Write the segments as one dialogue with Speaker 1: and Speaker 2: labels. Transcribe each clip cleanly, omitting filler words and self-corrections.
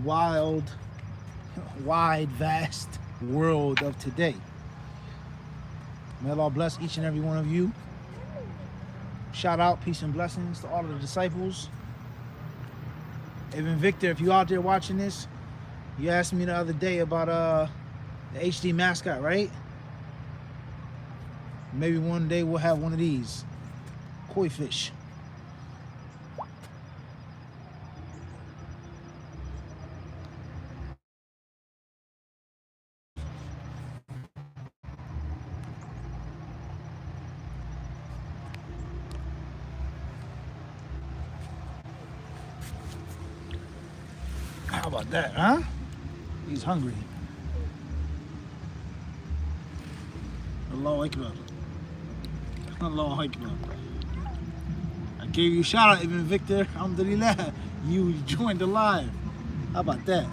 Speaker 1: wild, wide, vast world of today. May Allah bless each and every one of you. Shout out, peace and blessings to all of the disciples. Even Victor, if you out there watching this, you asked me the other day about the HD mascot, right? Maybe one day we'll have one of these koi fish. How about that, huh? He's hungry. Allahu Akbar. Allahu Akbar. I gave you a shout out, even Victor. Alhamdulillah. You joined the live. How about that?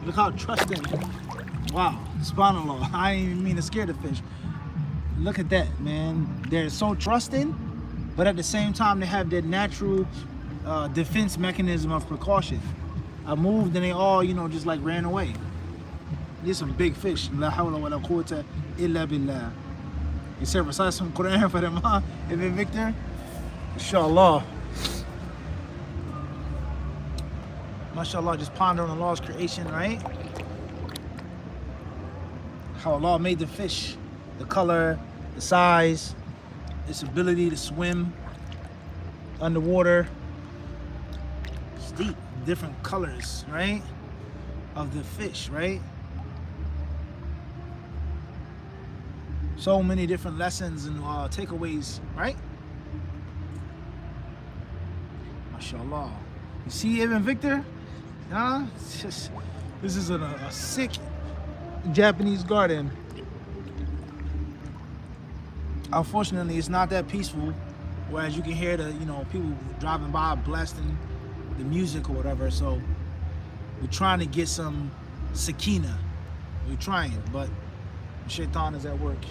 Speaker 1: Look how trusting. Wow, subhanAllah. I didn't even mean to scare the fish. Look at that, man. They're so trusting, but at the same time, they have their natural defense mechanism of precaution. I moved and they all, just like ran away. These some big fish. La hawla wa la quwwata illa billah. You said recite some Quran for them, huh? Ibn Victor? Inshallah. MashaAllah, just ponder on Allah's creation, right? How Allah made the fish, the color, the size, its ability to swim underwater. It's deep, different colors, right? Of the fish, right? So many different lessons and takeaways, right? MashaAllah. You see Ibn Victor? Huh? This is a sick Japanese garden. Unfortunately, it's not that peaceful. Whereas you can hear the, people driving by blasting the music or whatever. So we're trying to get some sakina. We're trying, but shaitan is at work.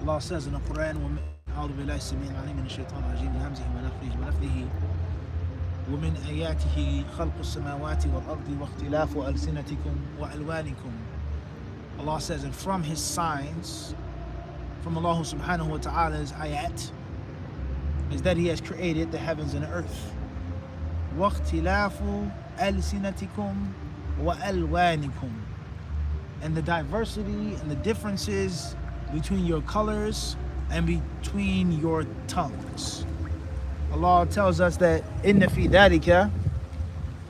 Speaker 1: Allah says in the Quran, أعوذ بالله السميع العليم من الشيطان الرجيم من همزه ونفخه ومن آياته خلق السماوات والأرض واختلاف ألسنتكم وألوانكم. Allah says, and from His signs, from Allah subhanahu wa ta'ala's ayat, is that He has created the heavens and the earth. واختلاف ألسنتكم وألوانكم. And the diversity and the differences between your colors and between your tongues. Allah tells us that inna fi dhalika,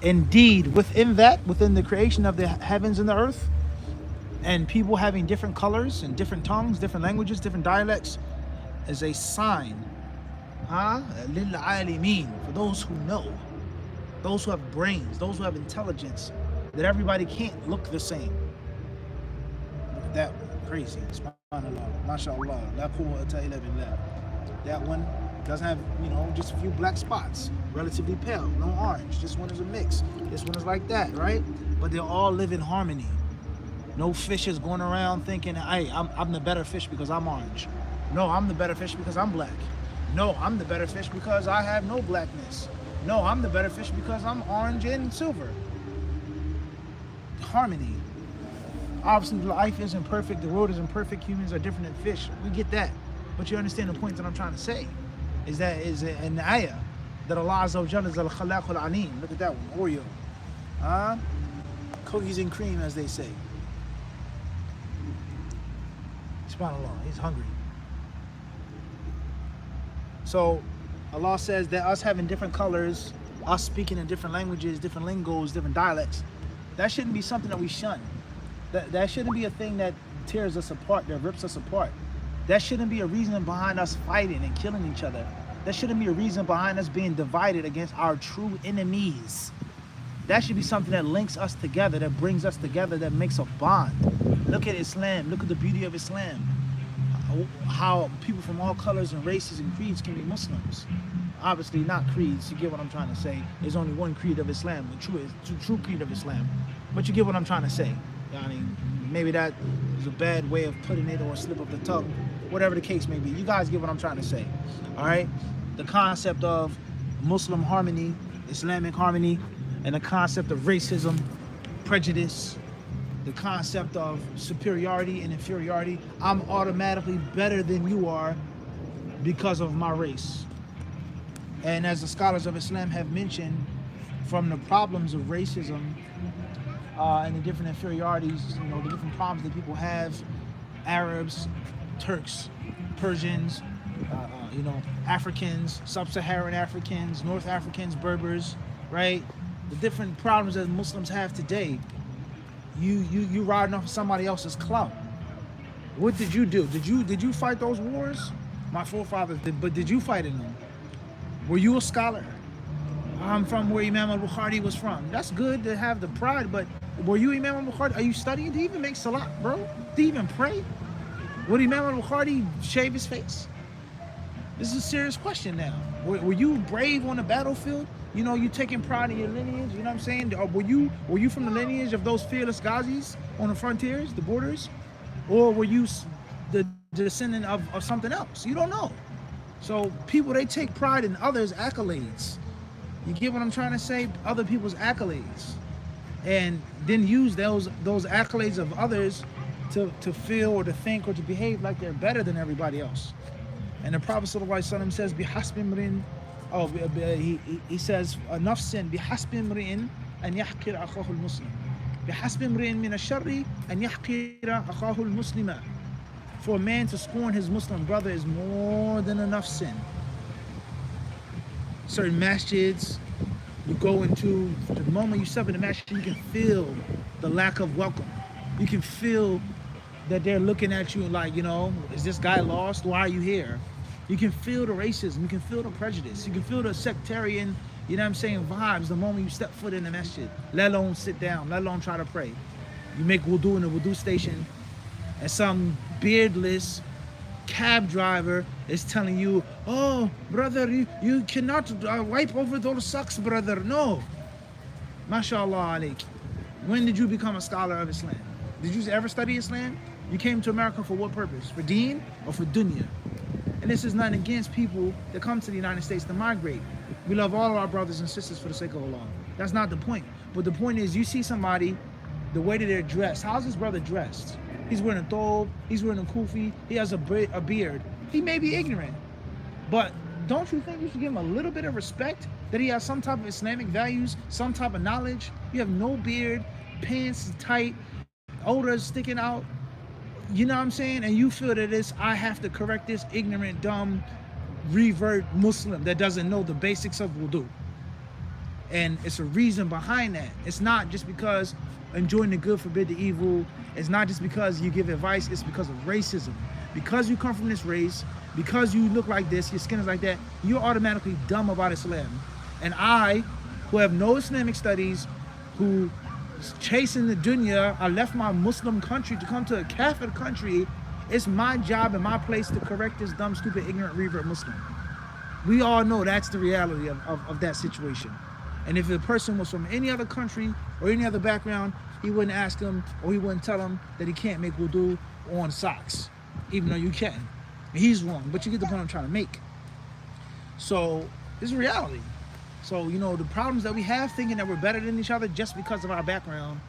Speaker 1: indeed within that, within the creation of the heavens and the earth, and people having different colors and different tongues, different languages, different dialects, is a sign, lil alimin, for those who know, those who have brains, those who have intelligence, that everybody can't look the same. Look at that one, crazy. SubhanAllah, MashaAllah, la quwwata illa billah. That one doesn't have, just a few black spots, relatively pale, no orange. This one is a mix. This one is like that, right? But they all live in harmony. No fish is going around thinking, hey, I'm the better fish because I'm orange. No, I'm the better fish because I'm black. No, I'm the better fish because I have no blackness. No, I'm the better fish because I'm orange and silver. Harmony. Obviously, life isn't perfect, the world isn't perfect, humans are different than fish. We get that. But you understand the point that I'm trying to say. Is that is an ayah that Allah Azza wa Jalla is al-Khalaq al-Alim. Look at that one, Oreo. Cookies and cream, as they say. SubhanAllah, he's hungry. So, Allah says that us having different colors, us speaking in different languages, different lingos, different dialects, that shouldn't be something that we shun. That shouldn't be a thing that tears us apart, that rips us apart. That shouldn't be a reason behind us fighting and killing each other. That shouldn't be a reason behind us being divided against our true enemies. That should be something that links us together, that brings us together, that makes a bond. Look at Islam. Look at the beauty of Islam. How people from all colors and races and creeds can be Muslims. Obviously not creeds, you get what I'm trying to say. There's only one creed of Islam, the true creed of Islam. But you get what I'm trying to say. I mean, maybe that is a bad way of putting it or a slip of the tongue, whatever the case may be. You guys get what I'm trying to say. All right? The concept of Muslim harmony, Islamic harmony, and the concept of racism, prejudice, the concept of superiority and inferiority. I'm automatically better than you are because of my race. And as the scholars of Islam have mentioned, from the problems of racism and the different inferiorities, you know, the different problems that people have, Arabs, Turks, Persians, you know, Africans, Sub-Saharan Africans, North Africans, Berbers, right? The different problems that Muslims have today, you riding off of somebody else's clout. What did you do? Did you fight those wars? My forefathers did, but did you fight in them? Were you a scholar? I'm from where Imam al-Bukhari was from. That's good to have the pride, but were you Imam al-Bukhari? Are you studying? Do you even make salat, bro? Do you even pray? Would Imam al-Bukhari shave his face? This is a serious question now. Were you brave on the battlefield? You know, you taking pride in your lineage, you know what I'm saying? Or were you from the lineage of those fearless Ghazis on the frontiers, the borders? Or were you the descendant of something else? You don't know. So people, they take pride in others' accolades. You get what I'm trying to say? Other people's accolades. And then use those accolades of others to feel or to think or to behave like they're better than everybody else. And the Prophet ﷺ says, "Bihasbi imrin," he says, "Nafsin bihasbi imrin an yahqir akhahu al-muslim. Bihasbi imrin min ash-sharri an yahqira akhahu al-muslima." For a man to scorn his Muslim brother is more than enough sin. Certain masjids you go into, the moment you step in the masjid, you can feel the lack of welcome. You can feel that they're looking at you like, you know, is this guy lost? Why are you here? You can feel the racism. You can feel the prejudice. You can feel the sectarian, you know what I'm saying, vibes the moment you step foot in the masjid. Let alone sit down, let alone try to pray. You make wudu in the wudu station, and some beardless cab driver is telling you, "Oh, brother, you cannot wipe over those socks, brother." No. MashaAllah alaik. When did you become a scholar of Islam? Did you ever study Islam? You came to America for what purpose? For deen or for dunya? And this is nothing against people that come to the United States to migrate. We love all of our brothers and sisters for the sake of Allah. That's not the point. But the point is, you see somebody, the way that they're dressed. How's this brother dressed? He's wearing a thobe, he's wearing a kufi, he has a beard. He may be ignorant, but don't you think you should give him a little bit of respect that he has some type of Islamic values, some type of knowledge? You have no beard, pants tight, odors sticking out, you know what I'm saying? And you feel that I have to correct this ignorant, dumb, revert Muslim that doesn't know the basics of wudu. And it's a reason behind that. It's not just because enjoying the good forbid the evil. It's not just because you give advice. It's because of racism. Because you come from this race, because you look like this, your skin is like that, you're automatically dumb about Islam. And I, who have no Islamic studies, who chasing the dunya, I left my Muslim country to come to a Kafir country. It's my job and my place to correct this dumb, stupid, ignorant, revert Muslim. We all know that's the reality of that situation. And if the person was from any other country or any other background, he wouldn't ask him or he wouldn't tell him that he can't make wudu on socks, even though you can. He's wrong, but you get the point I'm trying to make. So it's reality. So, you know, the problems that we have thinking that we're better than each other just because of our background,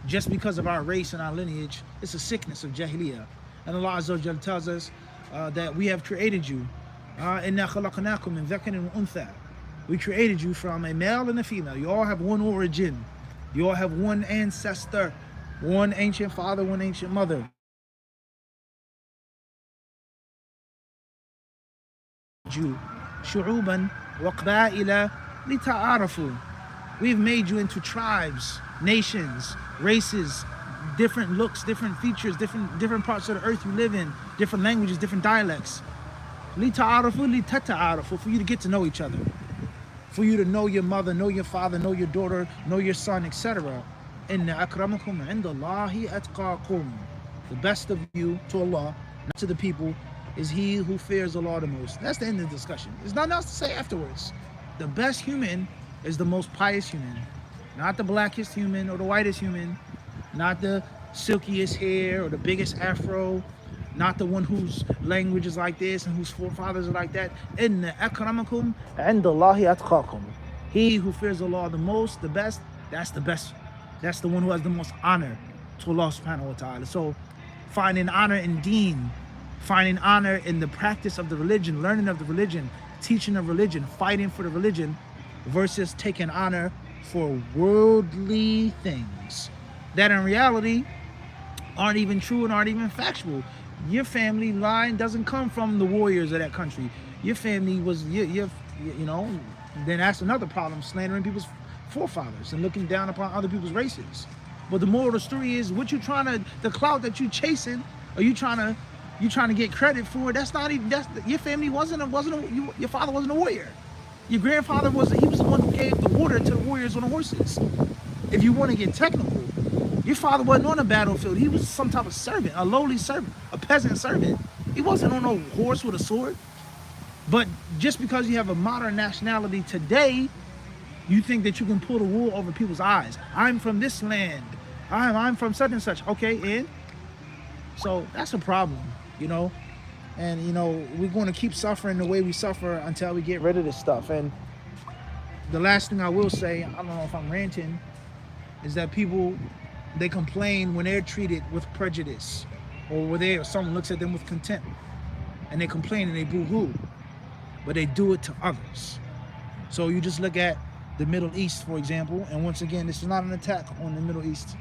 Speaker 1: just because of our race and our lineage, it's a sickness of Jahiliyyah. And Allah Azza wa Jalla tells us that we have created you. إِنَّا خَلَقْنَاكُم مِّن ذَكَرٍ وَأُنثَىٰ. We created you from a male and a female. You all have one origin. You all have one ancestor, one ancient father, one ancient mother. شُعُوبًا وَقْبَائِلَ لِتَعَارَفُوا. We've made you into tribes, nations, races, different looks, different features, different parts of the earth you live in, different languages, different dialects. لِتَعَارَفُوا لِتَتَعَارَفُوا, for you to get to know each other. for you to know your mother, know your father, know your daughter, know your son, etc. Inna akramakum indallahi atqakum. The best of you to Allah, not to the people, is he who fears Allah the most. That's the end of the discussion. There's nothing else to say afterwards. The best human is the most pious human. Not the blackest human or the whitest human. Not the silkiest hair or the biggest afro. Not the one whose language is like this and whose forefathers are like that. Inna akramakum indallahi atqakum. He who fears Allah the most, the best, that's the best. That's the one who has the most honor to Allah subhanahu wa ta'ala. So finding honor in deen, finding honor in the practice of the religion, learning of the religion, teaching of religion, fighting for the religion, versus taking honor for worldly things that in reality aren't even true and aren't even factual. Your family line doesn't come from the warriors of that country. Your family was, you know, then that's another problem, slandering people's forefathers and looking down upon other people's races. But the moral of the story is, what you trying to, the clout that you chasing, or you trying to get credit for, that's not even, your family your father wasn't a warrior. Your grandfather he was the one who gave the water to the warriors on the horses. If you want to get technical, your father wasn't on a battlefield. He was some type of servant, a lowly servant, a peasant servant. He wasn't on no horse with a sword. But just because you have a modern nationality today, you think that you can pull the wool over people's eyes. I'm from this land. I'm from such and such. Okay, and so that's a problem, you know. And you know, we're going to keep suffering the way we suffer until we get rid of this stuff. And the last thing I will say, I don't know if I'm ranting, is that people, they complain when they're treated with prejudice, or when someone looks at them with contempt, and they complain and they boo-hoo, but they do it to others. So you just look at the Middle East, for example, and once again, this is not an attack on the Middle East.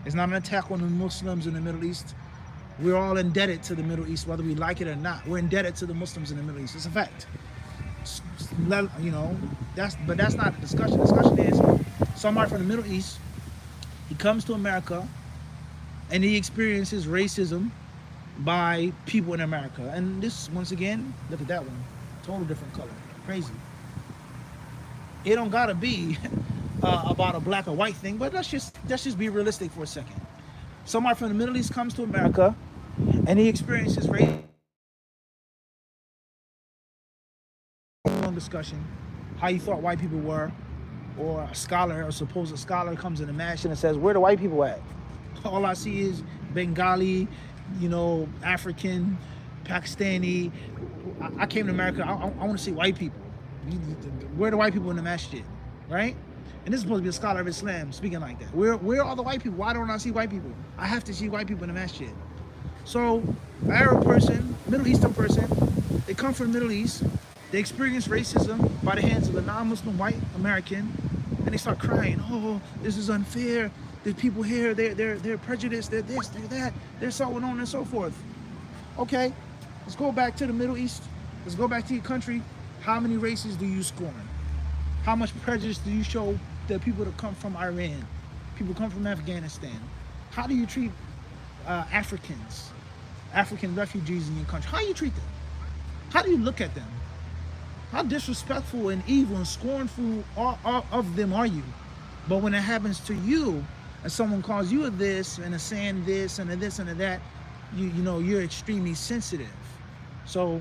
Speaker 1: It's not an attack on the Muslims in the Middle East. We're all indebted to the Middle East, whether we like it or not. We're indebted to the Muslims in the Middle East. It's a fact. You know, but that's not the discussion. The discussion is somebody from the Middle East, he comes to America and he experiences racism by people in America. And this, once again, look at that one. Total different color. Crazy. It don't gotta be about a black or white thing, but let's just be realistic for a second. Somebody from the Middle East comes to America and he experiences racism. Discussion, how you thought white people were, or a scholar, or supposed scholar, comes in a mansion and says, where the white people at? All I see is Bengali, you know, African, Pakistani. I came to America, I want to see white people. Where are the white people in the masjid, right? And this is supposed to be a scholar of Islam speaking like that. Where are the white people? Why don't I see white people? I have to see white people in the masjid. So, an Arab person, Middle Eastern person, they come from the Middle East, they experience racism by the hands of a non-Muslim white American, and they start crying, oh, this is unfair. There's people here, they're prejudiced, they're this, they're that, they're so on and so forth. Okay, let's go back to the Middle East. Let's go back to your country. How many races do you scorn? How much prejudice do you show the people that come from Iran? People come from Afghanistan. How do you treat Africans, African refugees in your country? How do you treat them? How do you look at them? How disrespectful and evil and scornful of them are you? But when it happens to you, and someone calls you a this and a saying this and a this and a that, you know, you're extremely sensitive. So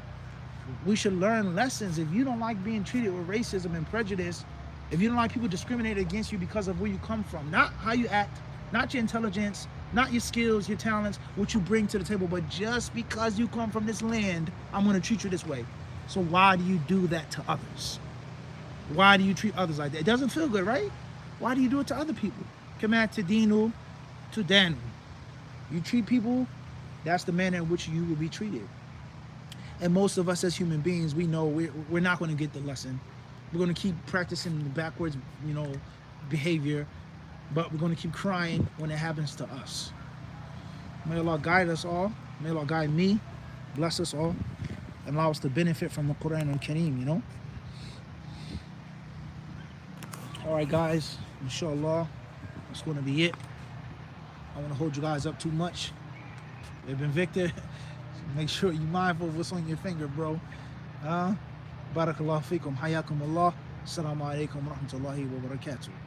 Speaker 1: we should learn lessons. If you don't like being treated with racism and prejudice, if you don't like people discriminating against you because of where you come from, not how you act, not your intelligence, not your skills, your talents, what you bring to the table, but just because you come from this land, I'm going to treat you this way. So why do you do that to others? Why do you treat others like that? It doesn't feel good, right? Why do you do it to other people? Kama tadinu tudanu. You treat people, that's the manner in which you will be treated. And most of us as human beings, we know we're not going to get the lesson. We're going to keep practicing the backwards, you know, behavior, but we're going to keep crying when it happens to us. May Allah guide us all. May Allah guide me, bless us all, and allow us to benefit from the Quran and Kareem, you know. All right, guys, inshallah, that's going to be it. I want to hold you guys up too much. They've been Victor. Make sure you're mindful of what's on your finger, bro. Barakallahu feekum, hayakum Allah. Assalamu alaikum wa rahmatullahi wa barakatuh.